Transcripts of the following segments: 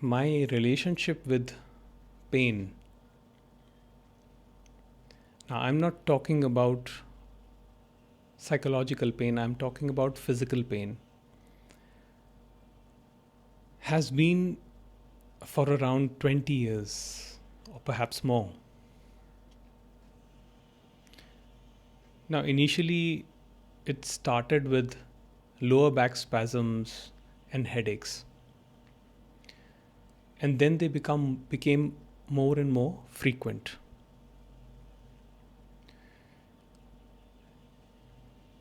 my relationship with pain. Now, I'm not talking about psychological pain, I'm talking about physical pain. Has been for around 20 years or perhaps more. Now, initially, it started with lower back spasms and headaches. And then they became more and more frequent.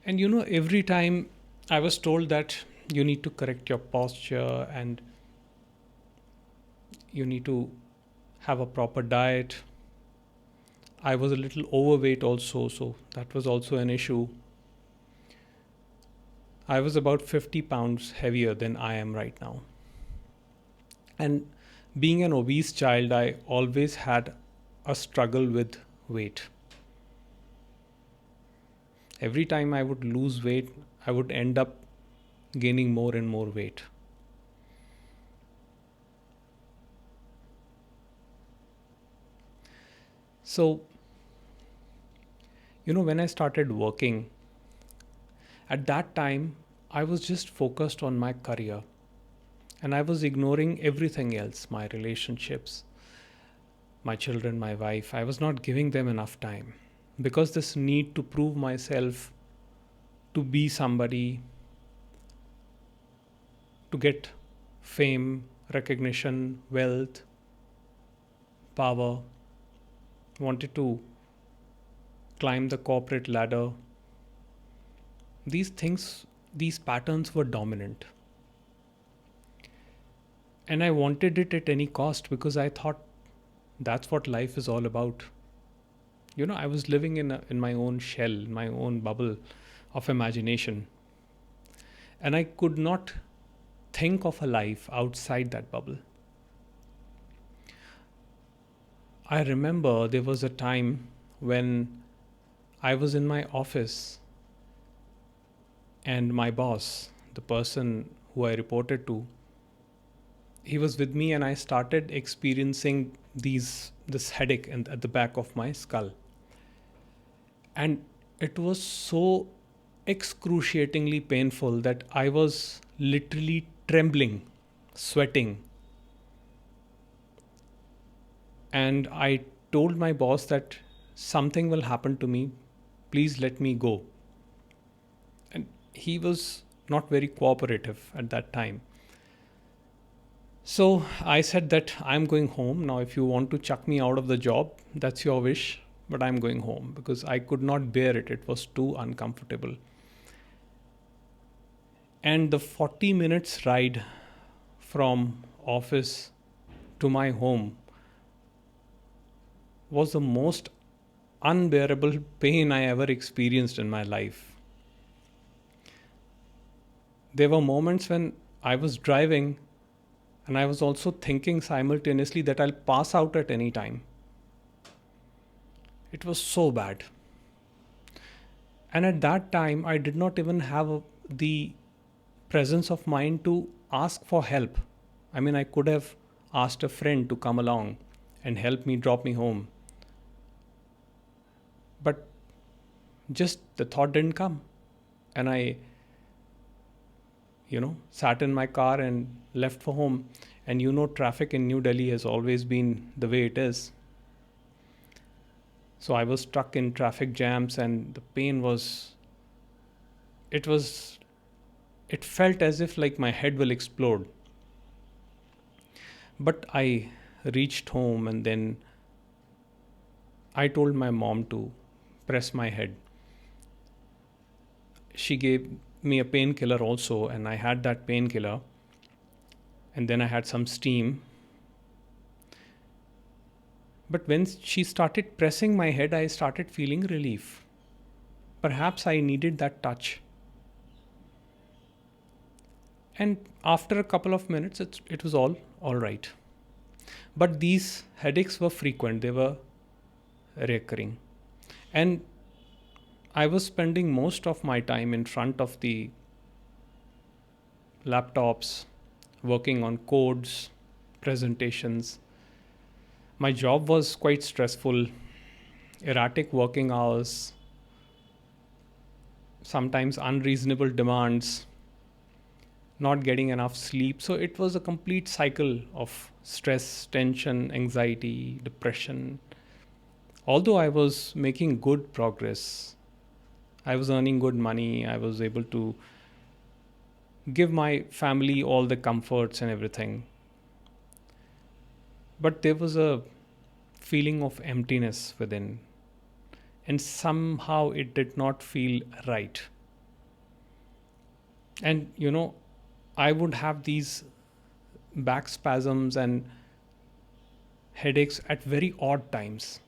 And every time I was told that you need to correct your posture and you need to have a proper diet. I was a little overweight also, so that was also an issue. I was about 50 pounds heavier than I am right now. And being an obese child, I always had a struggle with weight. Every time I would lose weight, I would end up gaining more and more weight. So, when I started working, at that time, I was just focused on my career and I was ignoring everything else, my relationships, my children, my wife. I was not giving them enough time because this need to prove myself, to be somebody, to get fame, recognition, wealth, power, wanted to climb the corporate ladder. These patterns were dominant. And I wanted it at any cost because I thought that's what life is all about. I was living in my own shell, in my own bubble of imagination. And I could not think of a life outside that bubble. I remember there was a time when I was in my office and my boss, the person who I reported to, he was with me and I started experiencing this headache at the back of my skull. And it was so excruciatingly painful that I was literally trembling, sweating. And I told my boss that something will happen to me, please let me go. And he was not very cooperative at that time. So I said that I'm going home. Now, if you want to chuck me out of the job, that's your wish, but I'm going home because I could not bear it. It was too uncomfortable. And the 40 minutes ride from office to my home was the most unbearable pain I ever experienced in my life. There were moments when I was driving and I was also thinking simultaneously that I'll pass out at any time. It was so bad. And at that time, I did not even have the presence of mind to ask for help. I mean, I could have asked a friend to come along and help me, drop me home. But just the thought didn't come. And I sat in my car and left for home. And traffic in New Delhi has always been the way it is. So I was stuck in traffic jams and the pain it felt as if like my head will explode. But I reached home and then I told my mom to press my head. She gave me a painkiller also, and I had that painkiller. And then I had some steam. But when she started pressing my head, I started feeling relief. Perhaps I needed that touch. And after a couple of minutes, it was all right. But these headaches were frequent, they were recurring. And I was spending most of my time in front of the laptops, working on codes, presentations. My job was quite stressful, erratic working hours, sometimes unreasonable demands, not getting enough sleep. So it was a complete cycle of stress, tension, anxiety, depression. Although I was making good progress, I was earning good money, I was able to give my family all the comforts and everything. But there was a feeling of emptiness within, and somehow it did not feel right. And I would have these back spasms and headaches at very odd times.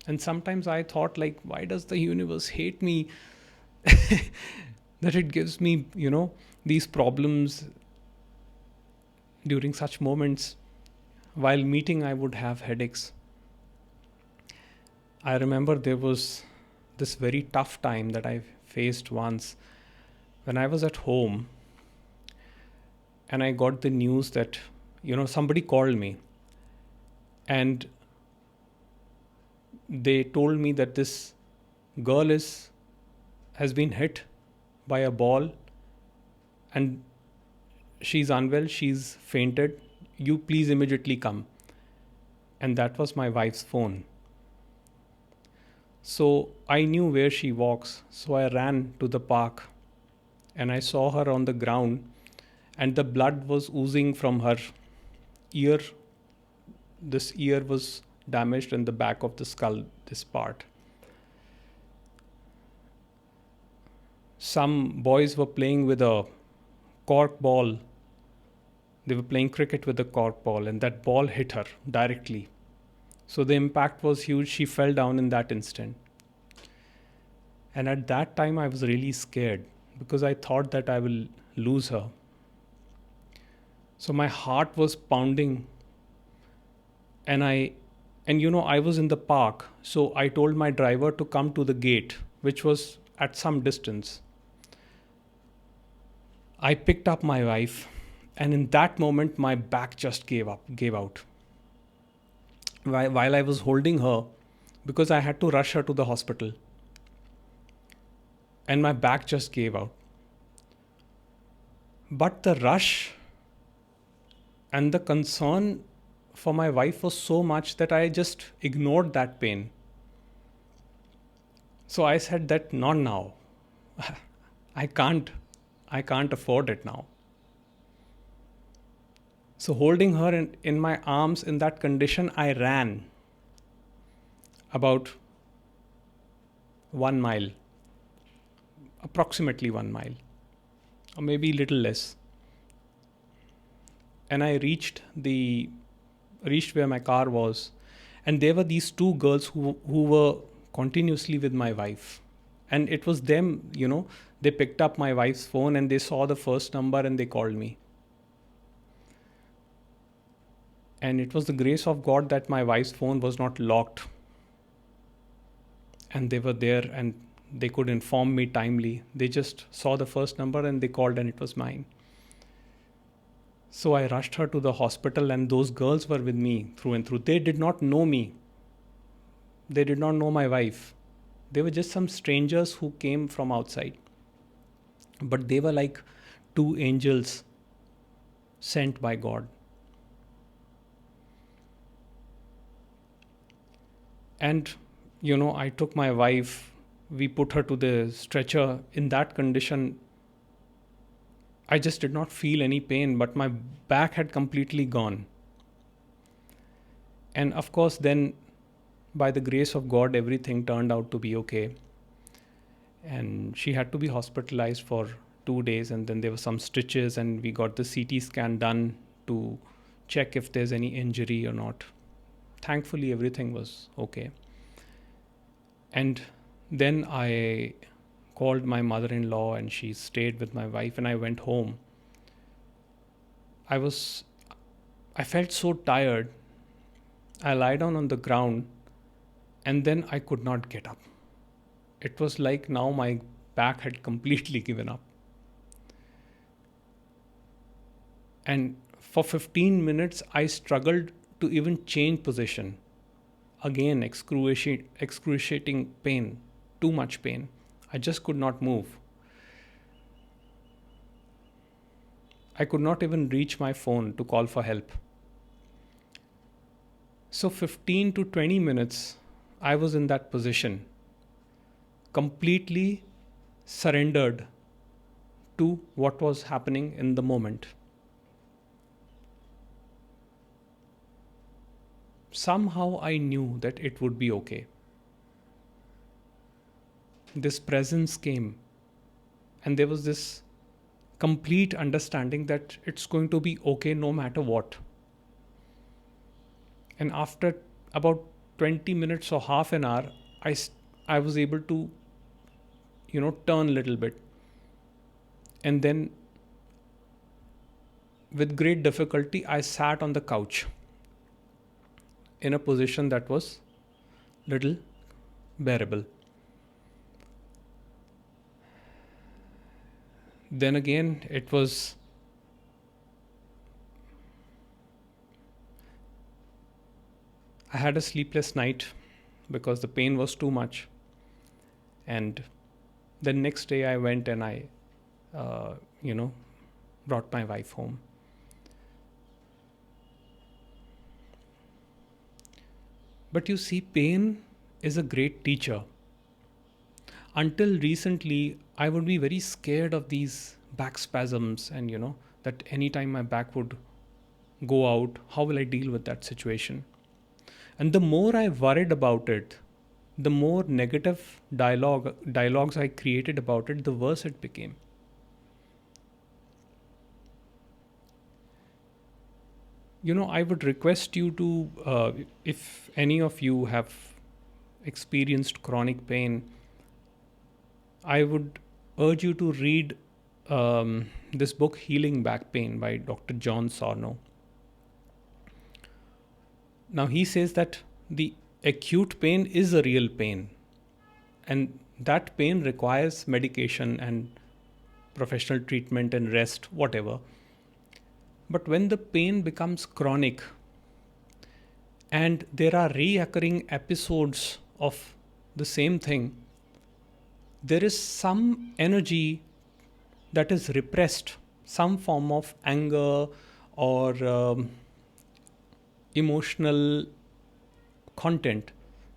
And sometimes I thought, like, why does the universe hate me that it gives me, these problems during such moments? While meeting, I would have headaches. I remember there was this very tough time that I faced once when I was at home and I got the news that, somebody called me and they told me that this girl has been hit by a ball and she's unwell, she's fainted. You please immediately come. And that was my wife's phone. So I knew where she walks. So I ran to the park and I saw her on the ground, and the blood was oozing from her ear. This ear was damaged in the back of the skull, this part. Some boys were playing with a cork ball. They were playing cricket with a cork ball, and that ball hit her directly. So the impact was huge. She fell down in that instant. And at that time, I was really scared because I thought that I will lose her. So my heart was pounding. And I was in the park. So I told my driver to come to the gate, which was at some distance. I picked up my wife, and in that moment, my back just gave out. While I was holding her, because I had to rush her to the hospital, and my back just gave out. But the rush and the concern for my wife was so much that I just ignored that pain. So I said that not now. I can't afford it now. So holding her in my arms in that condition, I ran about 1 mile, approximately 1 mile, or maybe a little less. And I reached where my car was, and there were these two girls who were continuously with my wife. And it was them, they picked up my wife's phone and they saw the first number and they called me. And it was the grace of God that my wife's phone was not locked. And they were there and they could inform me timely. They just saw the first number and they called and it was mine. So I rushed her to the hospital, and those girls were with me through and through. They did not know me. They did not know my wife. They were just some strangers who came from outside. But they were like two angels sent by God. And, I took my wife, we put her to the stretcher. In that condition, I just did not feel any pain, but my back had completely gone. And of course, then by the grace of God, everything turned out to be okay. And she had to be hospitalized for 2 days, and then there were some stitches, and we got the CT scan done to check if there's any injury or not. Thankfully, everything was okay. And then I called my mother-in-law, and she stayed with my wife, and I went home. I felt so tired. I lay down on the ground, and then I could not get up. It was like now my back had completely given up. And For 15 minutes, I struggled to even change position. Again, excruciating pain, too much pain. I just could not move. I could not even reach my phone to call for help. So 15 to 20 minutes, I was in that position, completely surrendered to what was happening in the moment. Somehow I knew that it would be okay. This presence came, and there was this complete understanding that it's going to be okay no matter what. And after about 20 minutes or half an hour, I was able to, turn a little bit. And then, with great difficulty, I sat on the couch in a position that was little bearable. Then again, I had a sleepless night because the pain was too much. And the next day I went and I, brought my wife home. But you see, pain is a great teacher. Until recently, I would be very scared of these back spasms and, that anytime my back would go out, how will I deal with that situation? And the more I worried about it, the more negative dialogues I created about it, the worse it became. I would request you to, if any of you have experienced chronic pain, I would urge you to read this book, Healing Back Pain by Dr. John Sarno. Now, he says that the acute pain is a real pain, and that pain requires medication and professional treatment and rest, whatever. But when the pain becomes chronic and there are reoccurring episodes of the same thing, there is some energy that is repressed, some form of anger or emotional content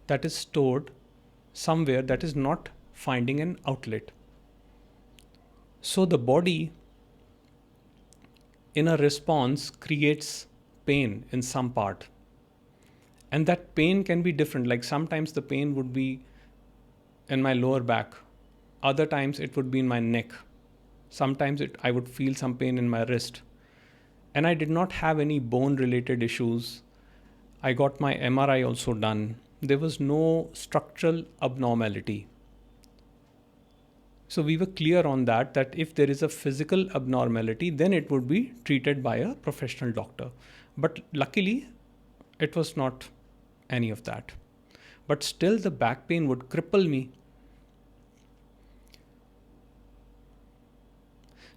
that is stored somewhere that is not finding an outlet. So the body, in a response, creates pain in some part. And that pain can be different. Like sometimes the pain would be in my lower back. Other times it would be in my neck. Sometimes I would feel some pain in my wrist. And I did not have any bone related issues. I got my MRI also done. There was no structural abnormality. So we were clear on that if there is a physical abnormality, then it would be treated by a professional doctor. But luckily, it was not any of that. But still the back pain would cripple me.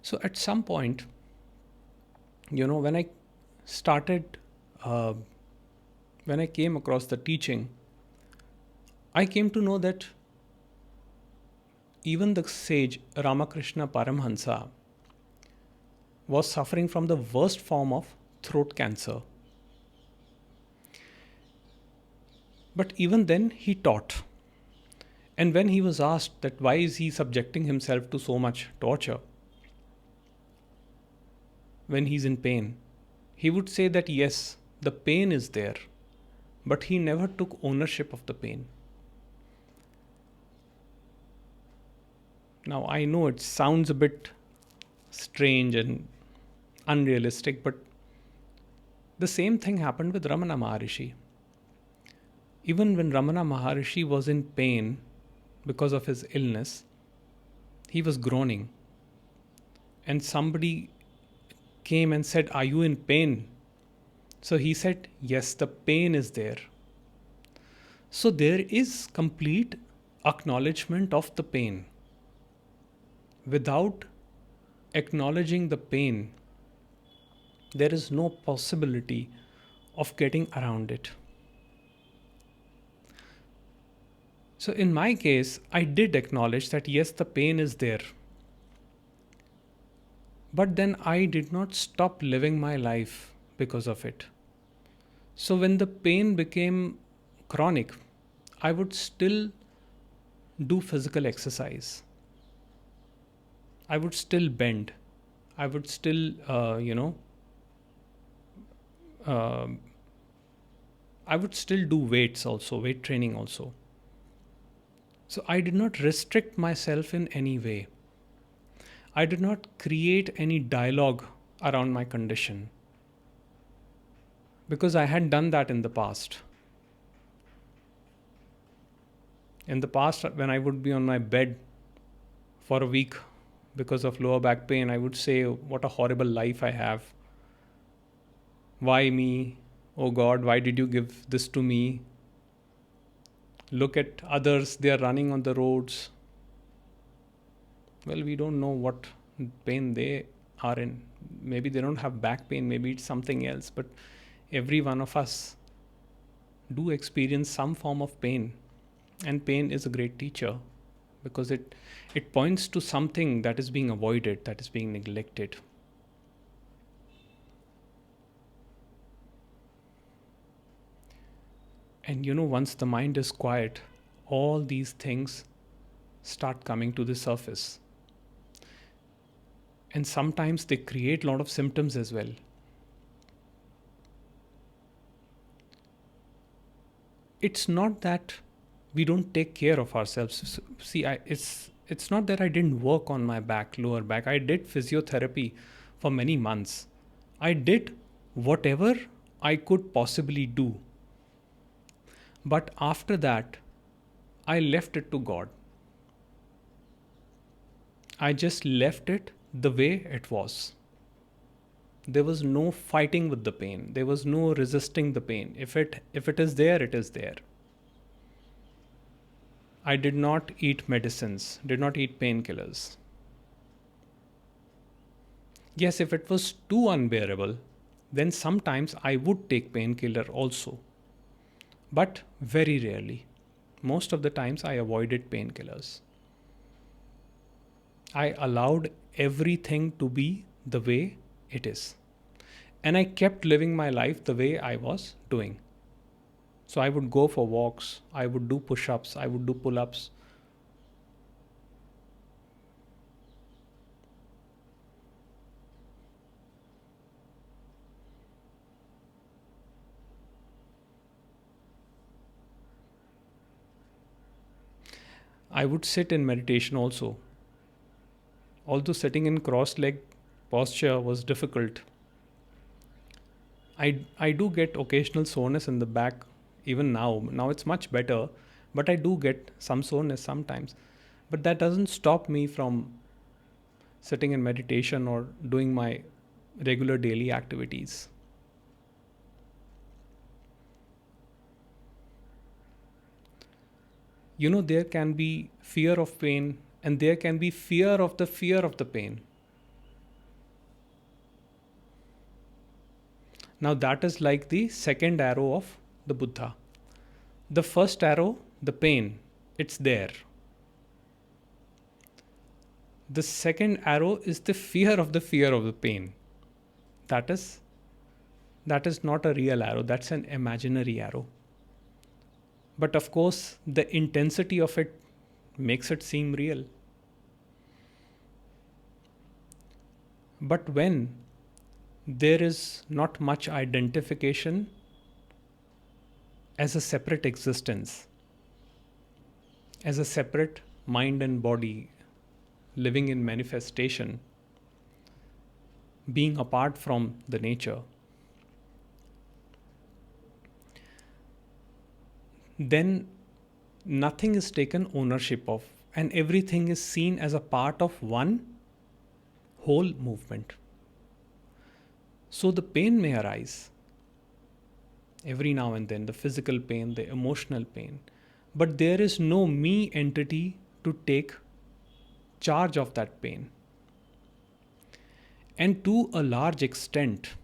So at some point, when I started, when I came across the teaching, I came to know that even the sage Ramakrishna Paramhansa was suffering from the worst form of throat cancer. But even then he taught. And when he was asked that why is he subjecting himself to so much torture when he's in pain, he would say that yes, the pain is there, but he never took ownership of the pain. Now, I know it sounds a bit strange and unrealistic, but the same thing happened with Ramana Maharishi. Even when Ramana Maharishi was in pain because of his illness, he was groaning. And somebody came and said, "Are you in pain?" So he said, "Yes, the pain is there." So there is complete acknowledgement of the pain. Without acknowledging the pain, There is no possibility of getting around it. So, in my case, I did acknowledge that yes, the pain is there. But then I did not stop living my life because of it. So, when the pain became chronic, I would still do physical exercise. I would still bend. I would still, uh, I would still do weights also, weight training also. So I did not restrict myself in any way. I did not create any dialogue around my condition because I had done that in the past. In the past, when I would be on my bed for a week because of lower back pain, I would say, what a horrible life I have. Why me? Oh God, why did you give this to me? Look at others, they are running on the roads. Well, we don't know what pain they are in. Maybe they don't have back pain, maybe it's something else, but every one of us do experience some form of pain. And pain is a great teacher because it points to something that is being avoided, that is being neglected. And once the mind is quiet, all these things start coming to the surface. And sometimes they create a lot of symptoms as well. It's not that we don't take care of ourselves. See, it's not that I didn't work on my back, lower back. I did physiotherapy for many months. I did whatever I could possibly do. But after that, I left it to God. I just left it the way it was. There was no fighting with the pain. There was no resisting the pain. If it is there, it is there. I did not eat medicines, did not eat painkillers. Yes, if it was too unbearable, then sometimes I would take painkiller also. But very rarely. Most of the times I avoided painkillers. I allowed everything to be the way it is. And I kept living my life the way I was doing. So I would go for walks, I would do push ups, I would do pull ups. I would sit in meditation also. Although sitting in cross leg posture was difficult, I do get occasional soreness in the back even now. Now it's much better, but I do get some soreness sometimes. But that doesn't stop me from sitting in meditation or doing my regular daily activities. There can be fear of pain and there can be fear of the pain. Now that is like the second arrow of the Buddha. The first arrow, the pain, it's there. The second arrow is the fear of the pain. That is not a real arrow, that's an imaginary arrow. But of course, the intensity of it makes it seem real. But when there is not much identification as a separate existence, as a separate mind and body living in manifestation, being apart from the nature, then nothing is taken ownership of and everything is seen as a part of one whole movement. So the pain may arise every now and then, the physical pain, the emotional pain, but there is no me entity to take charge of that pain. And to a large extent,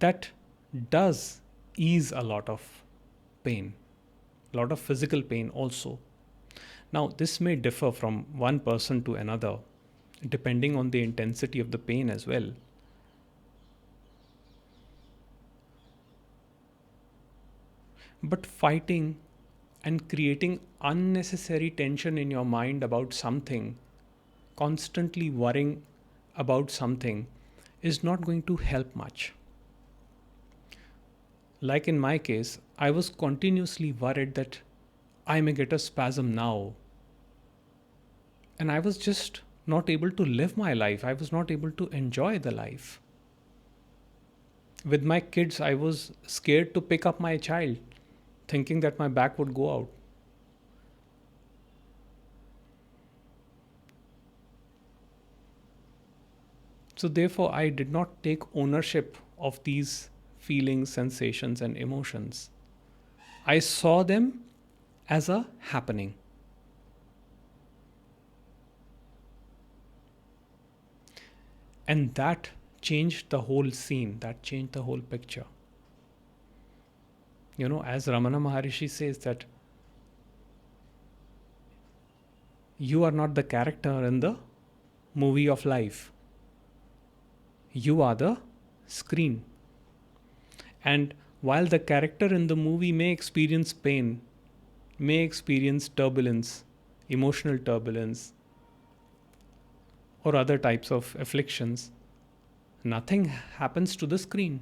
that does ease a lot of pain, a lot of physical pain also. Now, this may differ from one person to another, depending on the intensity of the pain as well. But fighting and creating unnecessary tension in your mind about something, constantly worrying about something, is not going to help much. Like in my case, I was continuously worried that I may get a spasm now. And I was just not able to live my life. I was not able to enjoy the life. With my kids, I was scared to pick up my child, thinking that my back would go out. So, therefore, I did not take ownership of these feelings, sensations, and emotions. I saw them as a happening. And that changed the whole scene, that changed the whole picture. As Ramana Maharishi says, that you are not the character in the movie of life, you are the screen. And while the character in the movie may experience pain, may experience turbulence, emotional turbulence, or other types of afflictions, nothing happens to the screen.